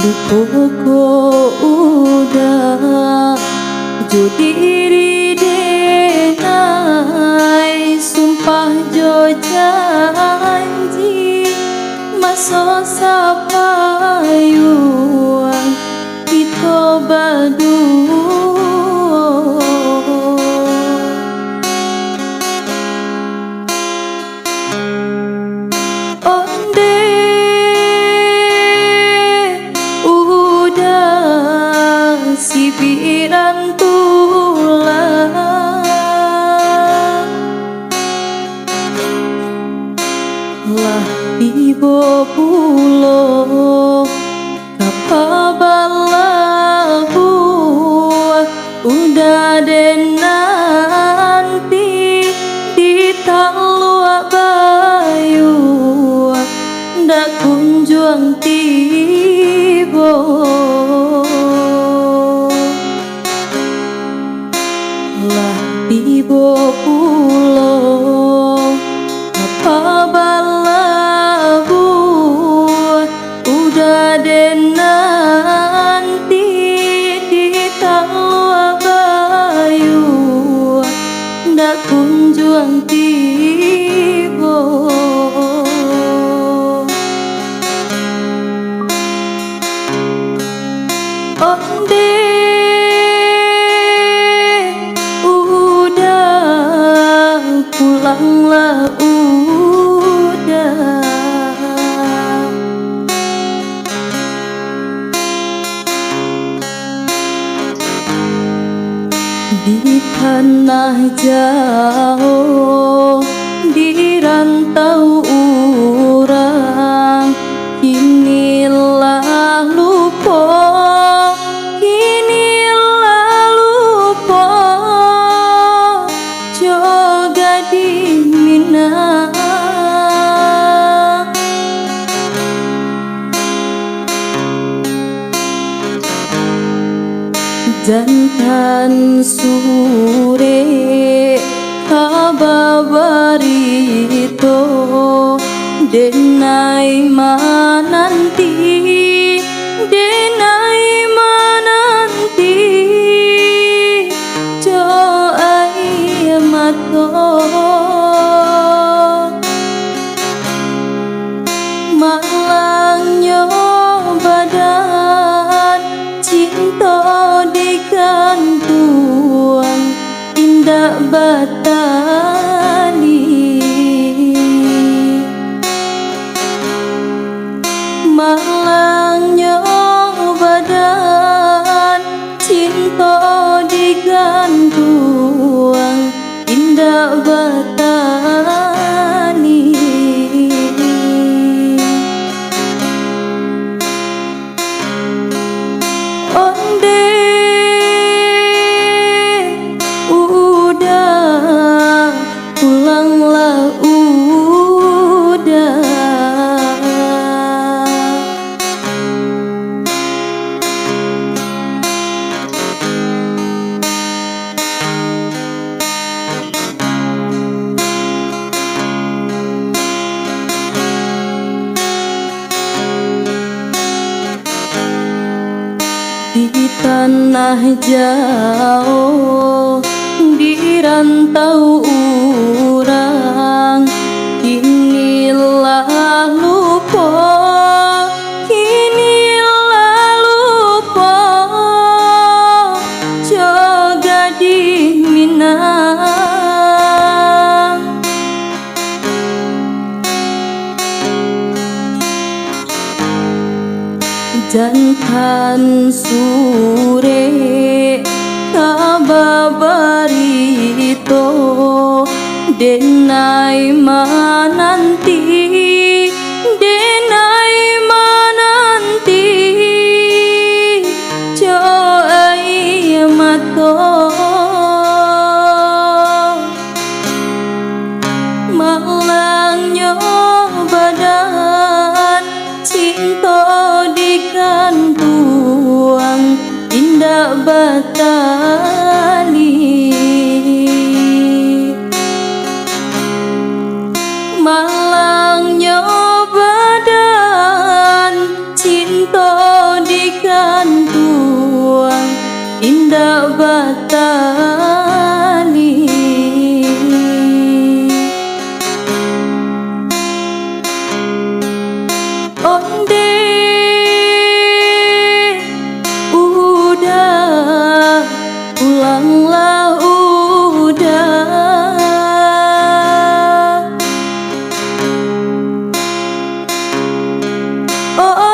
Duko udah jo diri denai sumpah jo janji maso sapayuan kita berdua onde udah si piran tulang lah tiba pulo kapabala buah udah den nanti di talua bayu ndak kunjung tiba lah tiba pulo apabala buah udah den nanti di talua bayu ndak kunjung tiba onde udah pulanglah udah di tanah jauh di rantau orang inilah lupa joga di Minang jantan sore kababarito denai mananti denai mananti jo ai mato malangnya badan cinta digantung indah batali malangnya badan cinta digantung indah batali onde udah pulanglah udah di tanah jauh di rantau orang inilah lupa joga di Minang jantan sore kababarito denai mananti jo ai mato malangnya badan cinta digantung indah batali malangnya badan cinta di onde udah, pulanglah udah. Oh